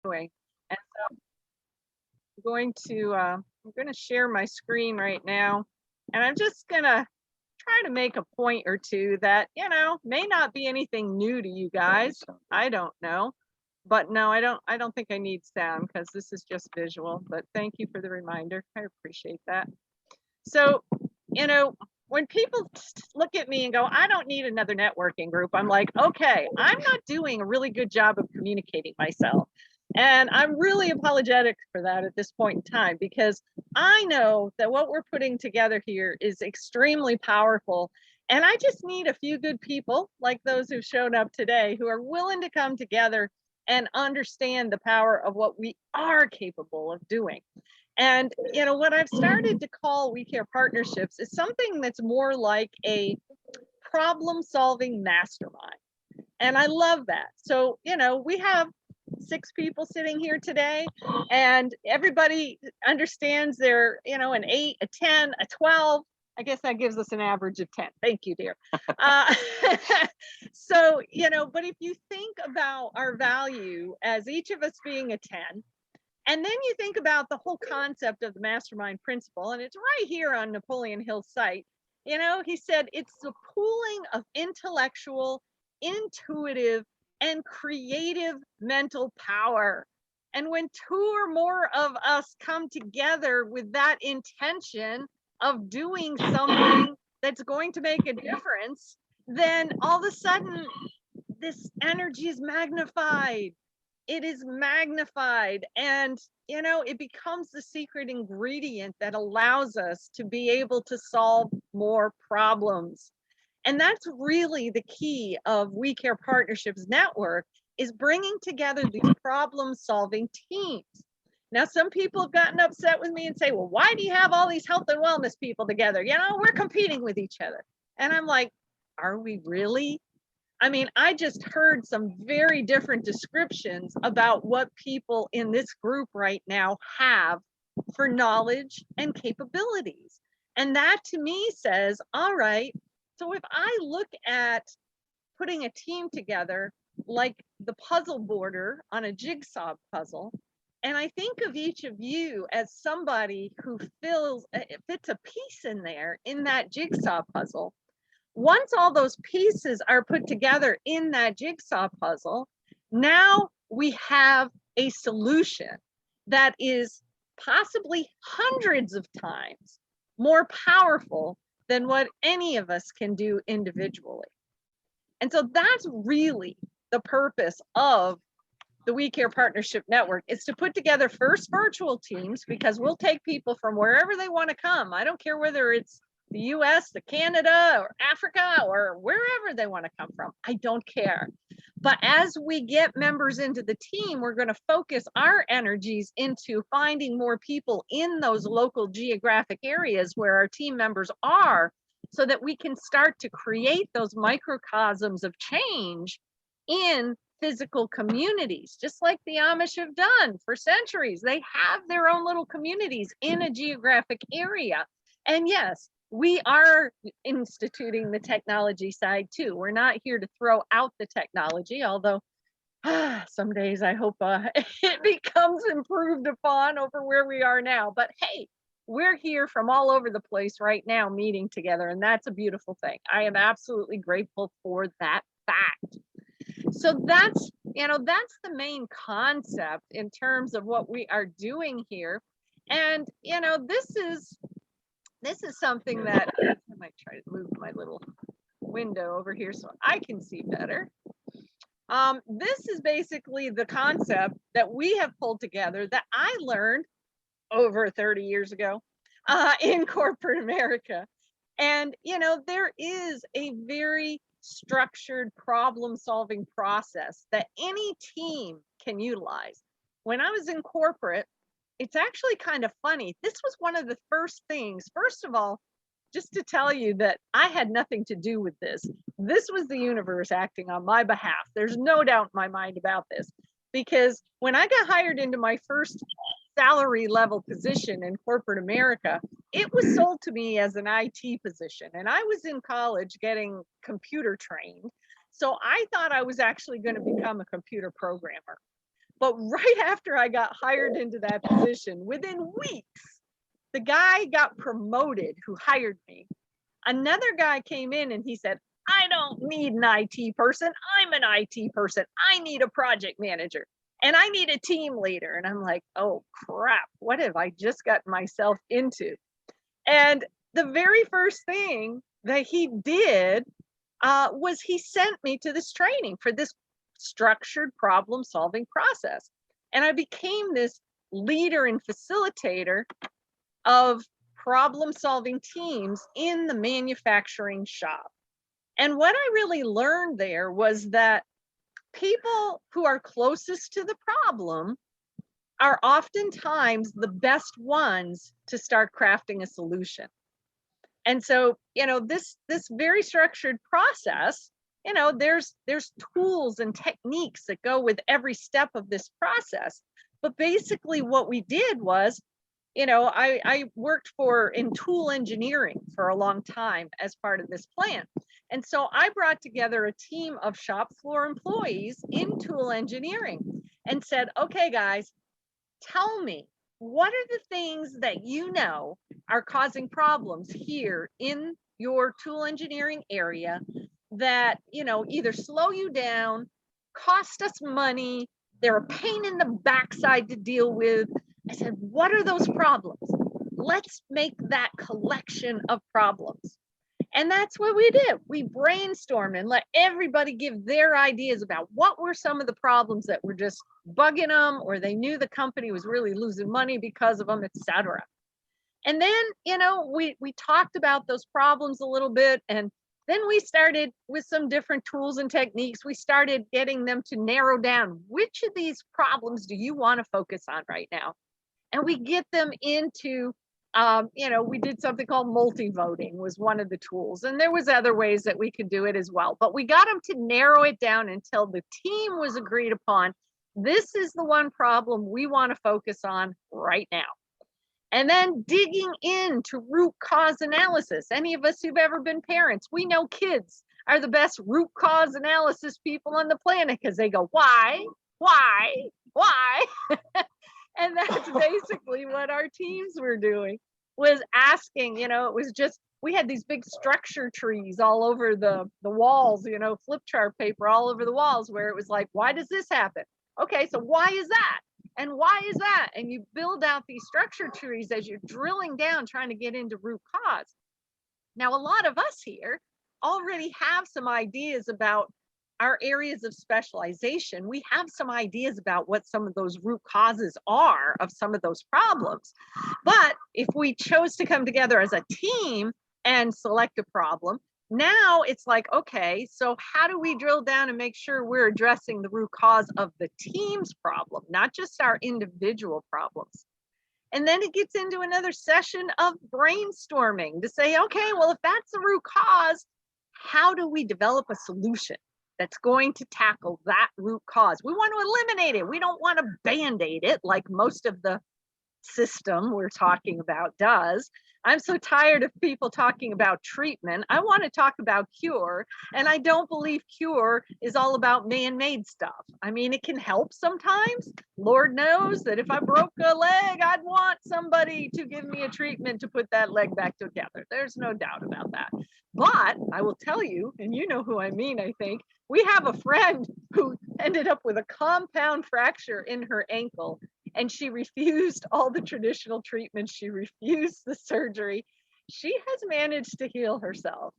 doing. And so I'm going to share my screen right now, and I'm just going to try to make a point or two that, may not be anything new to you guys. I don't know. But no, I don't think I need sound because this is just visual, but thank you for the reminder. I appreciate that. So, you know, when people look at me and go, I don't need another networking group, I'm like, okay, I'm not doing a really good job of communicating myself. And I'm really apologetic for that at this point in time, because I know that what we're putting together here is extremely powerful. And I just need a few good people like those who've shown up today who are willing to come together and understand the power of what we are capable of doing. And what I've started to call We Care Partnerships is something that's more like a problem solving mastermind. And I love that. So, we have 6 people sitting here today, and everybody understands they're, an 8, a 10, a 12. I guess that gives us an average of 10. Thank you, dear. So, but if you think about our value as each of us being a 10, and then you think about the whole concept of the mastermind principle, and it's right here on Napoleon Hill's site. He said it's the pooling of intellectual, intuitive, and creative mental power. And when 2 or more of us come together with that intention of doing something that's going to make a difference, then all of a sudden this energy is magnified. It is magnified, and it becomes the secret ingredient that allows us to be able to solve more problems. And that's really the key of We Care Partnerships Network, is bringing together these problem solving teams. Now, some people have gotten upset with me and say, well, why do you have all these health and wellness people together? We're competing with each other. And I'm like, are we really? I mean, I just heard some very different descriptions about what people in this group right now have for knowledge and capabilities. And that to me says, all right, so if I look at putting a team together like the puzzle border on a jigsaw puzzle, and I think of each of you as somebody who fits a piece in there in that jigsaw puzzle. Once all those pieces are put together in that jigsaw puzzle, now we have a solution that is possibly hundreds of times more powerful than what any of us can do individually. And so that's really the purpose of the We Care Partnership Network, is to put together first virtual teams, because we'll take people from wherever they want to come. I don't care whether it's the US, the Canada, or Africa, or wherever they want to come from. I don't care. But as we get members into the team, we're going to focus our energies into finding more people in those local geographic areas where our team members are, so that we can start to create those microcosms of change in physical communities, just like the Amish have done for centuries. They have their own little communities in a geographic area. And yes, we are instituting the technology side too. We're not here to throw out the technology, although some days I hope it becomes improved upon over where we are now. But hey, we're here from all over the place right now meeting together, and that's a beautiful thing. I am absolutely grateful for that fact. So that's the main concept in terms of what we are doing here. And this is something that I might try to move my little window over here so I can see better. This is basically the concept that we have pulled together that I learned over 30 years ago in corporate America. And, there is a very structured problem solving process that any team can utilize. When I was in corporate, it's actually kind of funny. This was one of the first things. First of all, just to tell you that I had nothing to do with this. This was the universe acting on my behalf. There's no doubt in my mind about this, because when I got hired into my first salary level position in corporate America, it was sold to me as an IT position. And I was in college getting computer trained. So I thought I was actually going to become a computer programmer. But right after I got hired into that position, within weeks, the guy got promoted who hired me. Another guy came in and he said, I don't need an IT person. I'm an IT person. I need a project manager and I need a team leader. And I'm like, oh crap, what have I just gotten myself into? And the very first thing that he did was he sent me to this training for this structured problem solving process. And I became this leader and facilitator of problem solving teams in the manufacturing shop. And what I really learned there was that people who are closest to the problem are oftentimes the best ones to start crafting a solution. And so, this very structured process, there's tools and techniques that go with every step of this process. But basically what we did was, I worked in tool engineering for a long time as part of this plan. And so I brought together a team of shop floor employees in tool engineering and said, okay, guys, tell me, what are the things that are causing problems here in your tool engineering area that, either slow you down, cost us money, they're a pain in the backside to deal with. I said, what are those problems? Let's make that collection of problems. And that's what we did. We brainstormed and let everybody give their ideas about what were some of the problems that were just bugging them, or they knew the company was really losing money because of them, etc. And then, we talked about those problems a little bit. And then we started with some different tools and techniques. We started getting them to narrow down, which of these problems do you want to focus on right now? And we get them into, we did something called multi-voting was one of the tools. And there was other ways that we could do it as well. But we got them to narrow it down until the team was agreed upon. This is the one problem we want to focus on right now. And then digging into root cause analysis. Any of us who've ever been parents, we know kids are the best root cause analysis people on the planet because they go, why? And that's basically what our teams were doing, was asking, it was just, we had these big structure trees all over the walls, flip chart paper all over the walls, where it was like, why does this happen? Okay, so why is that? And why is that? And you build out these structure trees as you're drilling down, trying to get into root cause. Now, a lot of us here already have some ideas about our areas of specialization. We have some ideas about what some of those root causes are of some of those problems. But if we chose to come together as a team and select a problem, now it's like, okay, so how do we drill down and make sure we're addressing the root cause of the team's problem, not just our individual problems? And then it gets into another session of brainstorming to say, okay, well, if that's the root cause, how do we develop a solution that's going to tackle that root cause? We want to eliminate it. We don't want to band-aid it like most of the system we're talking about does. I'm so tired of people talking about treatment. I want to talk about cure. And I don't believe cure is all about man-made stuff. I mean, it can help sometimes. Lord knows that if I broke a leg, I'd want somebody to give me a treatment to put that leg back together. There's no doubt about that. But I will tell you, and you know who I mean, I think, we have a friend who ended up with a compound fracture in her ankle, and she refused all the traditional treatments. She refused the surgery. She has managed to heal herself.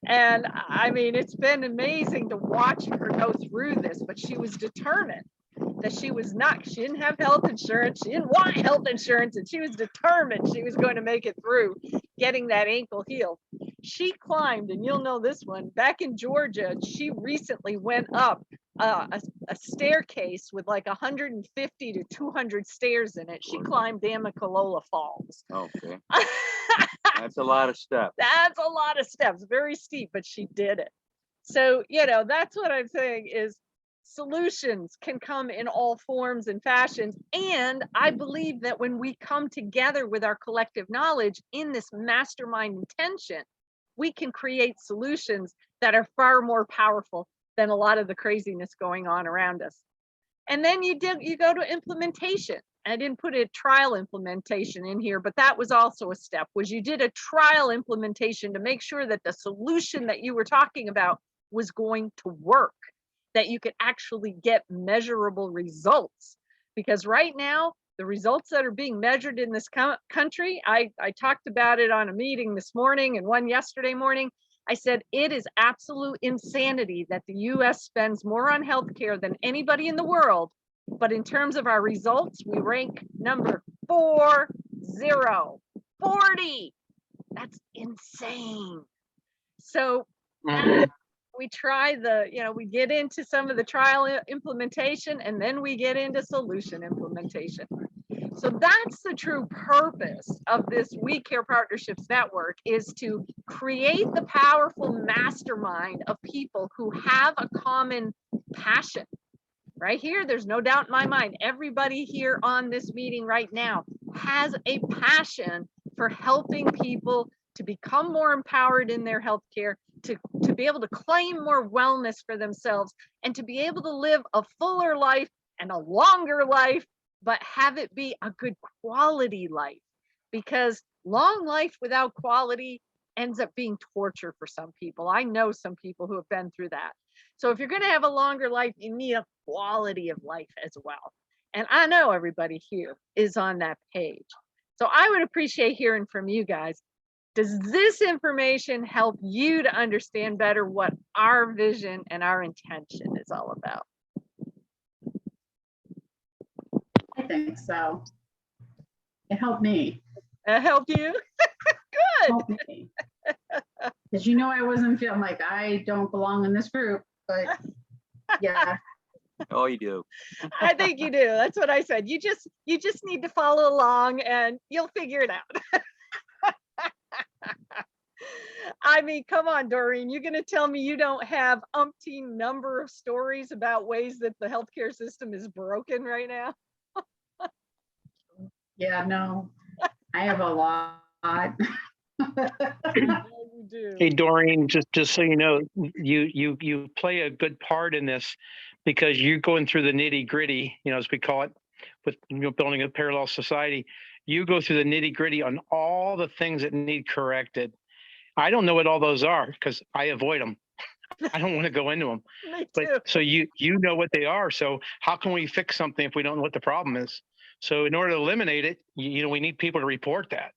And I mean, it's been amazing to watch her go through this, but she was determined that she didn't have health insurance. She didn't want health insurance, and she was determined she was going to make it through getting that ankle healed. She climbed, and you'll know this one, back in Georgia, she recently went up a staircase with like 150 to 200 stairs in it. She climbed Amicalola Falls. Okay. That's a lot of steps. That's a lot of steps, very steep, but she did it. So, that's what I'm saying is solutions can come in all forms and fashions. And I believe that when we come together with our collective knowledge in this mastermind intention, we can create solutions that are far more powerful than a lot of the craziness going on around us. And then you go to implementation. I didn't put a trial implementation in here, but that was also a step, was you did a trial implementation to make sure that the solution that you were talking about was going to work, that you could actually get measurable results. Because right now, the results that are being measured in this country, I talked about it on a meeting this morning and one yesterday morning. I said, it is absolute insanity that the US spends more on healthcare than anybody in the world. But in terms of our results, we rank number 40. That's insane. So we try we get into some of the trial implementation, and then we get into solution implementation. So that's the true purpose of this We Care Partnerships Network, is to create the powerful mastermind of people who have a common passion. Right here, there's no doubt in my mind, everybody here on this meeting right now has a passion for helping people to become more empowered in their healthcare, to be able to claim more wellness for themselves, and to be able to live a fuller life and a longer life, but have it be a good quality life. Because long life without quality ends up being torture for some people. I know some people who have been through that. So if you're going to have a longer life, you need a quality of life as well. And I know everybody here is on that page. So I would appreciate hearing from you guys. Does this information help you to understand better what our vision and our intention is all about? I think so. It helped me. It helped you? Good. Helped me. Because I wasn't feeling like I don't belong in this group, but yeah. Oh, you do. I think you do. That's what I said. You just need to follow along and you'll figure it out. I mean, come on, Doreen, you're going to tell me you don't have umpteen number of stories about ways that the healthcare system is broken right now? Yeah, no, I have a lot. You do. Hey, Doreen, just so you know, you play a good part in this, because you're going through the nitty gritty, as we call it, with building a parallel society. You go through the nitty gritty on all the things that need corrected. I don't know what all those are because I avoid them. I don't want to go into them. Me too. But so you know what they are. So how can we fix something if we don't know what the problem is? So in order to eliminate it, we need people to report that.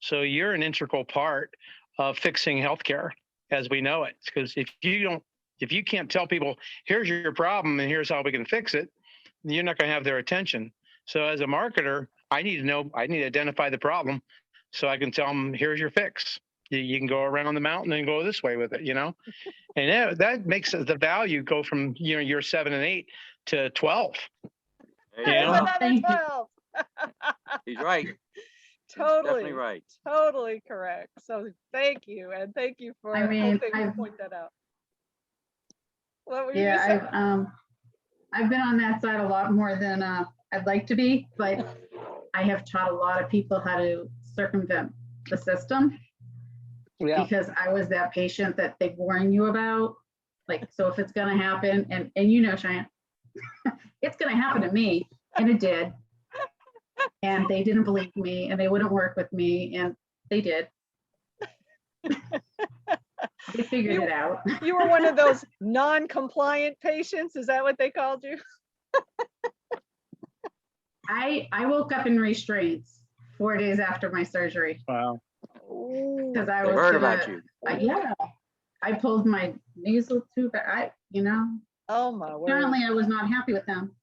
So you're an integral part of fixing healthcare as we know it. Because if you can't tell people, here's your problem and here's how we can fix it, you're not going to have their attention. So as a marketer, I need to identify the problem so I can tell them, here's your fix. You can go around the mountain and go this way with it, and that makes the value go from year 7 and 8 to 12. There There's you go. another Thank you. 12. He's right. He's Totally definitely right. Totally correct. So thank you, and thank you for helping me point that out. What were you gonna say? I've been on that side a lot more than I'd like to be, but I have taught a lot of people how to circumvent the system. Yeah. Because I was that patient that they warn you about. Like, so if it's gonna happen, and Cheyenne, it's gonna happen to me, and it did. And they didn't believe me, and they wouldn't work with me, and they did. They figured it out. You were one of those non-compliant patients. Is that what they called you? I woke up in restraints 4 days after my surgery. Wow. Because I They was heard about you. Yeah, I pulled my nasal tube. Oh my word. Apparently I was not happy with them.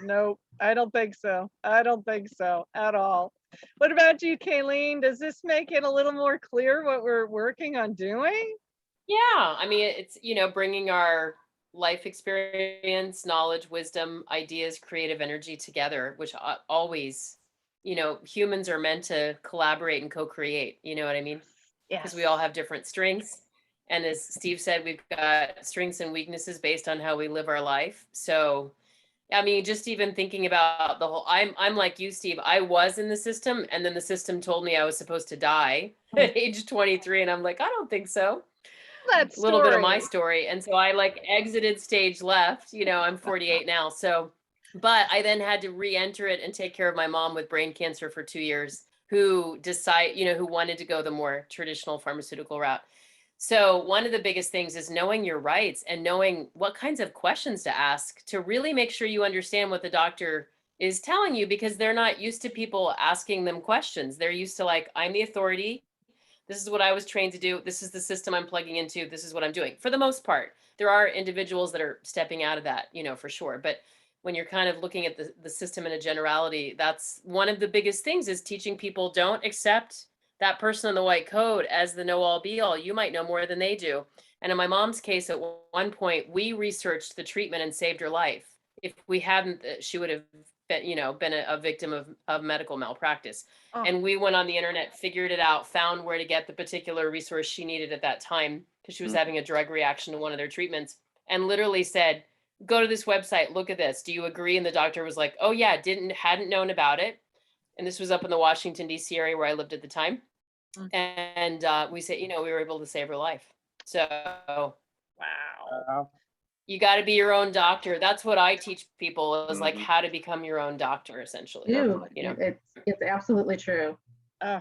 Nope, I don't think so. I don't think so at all. What about you, Kayleen? Does this make it a little more clear what we're working on doing? Yeah, I mean, it's, bringing our life experience, knowledge, wisdom, ideas, creative energy together, which always, humans are meant to collaborate and co-create, you know what I mean? Yes. Because we all have different strengths. And as Steve said, we've got strengths and weaknesses based on how we live our life. So, I mean, just even thinking about the whole, I'm like you, Steve, I was in the system, and then the system told me I was supposed to die at age 23. And I'm like, I don't think so. That's A little bit of my story. And so I exited stage left, I'm 48 now. So But I then had to re-enter it and take care of my mom with brain cancer for 2 years, who who wanted to go the more traditional pharmaceutical route. So one of the biggest things is knowing your rights and knowing what kinds of questions to ask to really make sure you understand what the doctor is telling you, because they're not used to people asking them questions. They're used to like, I'm the authority. This is what I was trained to do. This is the system I'm plugging into. This is what I'm doing. For the most part, there are individuals that are stepping out of that, for sure. But when you're kind of looking at the system in a generality, that's one of the biggest things, is teaching people, don't accept that person in the white coat as the know all be all. You might know more than they do. And in my mom's case, at one point, we researched the treatment and saved her life. If we hadn't, she would have been a victim of medical malpractice. Oh. And we went on the internet, figured it out, found where to get the particular resource she needed at that time, because she was having a drug reaction to one of their treatments, and literally said, go to this website, look at this. Do you agree? And the doctor was like, oh yeah, hadn't known about it. And this was up in the Washington, D.C. area where I lived at the time. And we said, we were able to save her life. So Wow. you got to be your own doctor. That's what I teach people, is like how to become your own doctor, essentially. It's absolutely true. Oh,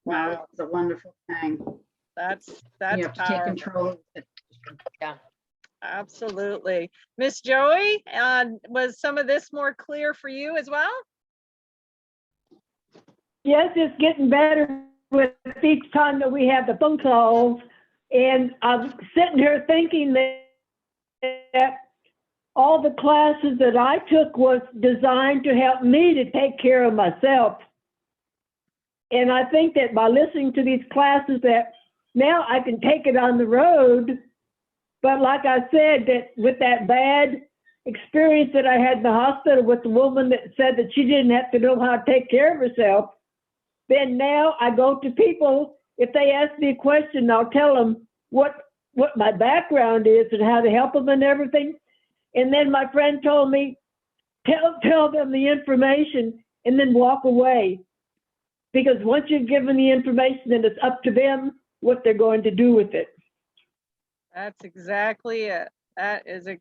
Wow, wow. it's a wonderful thing. That's You have to take powerful. control of it. Yeah. Absolutely. Miss Joey, was some of this more clear for you as well? Yes, it's getting better with each time that we have the phone calls. And I'm sitting here thinking that all the classes that I took was designed to help me to take care of myself. And I think that by listening to these classes, that now I can take it on the road. But like I said, that with that bad experience that I had in the hospital with the woman that said that she didn't have to know how to take care of herself, then now I go to people, if they ask me a question, I'll tell them what my background is and how to help them and everything. And then my friend told me, tell them the information and then walk away. Because once you've given the information, then it's up to them what they're going to do with it. That's exactly it. That is exactly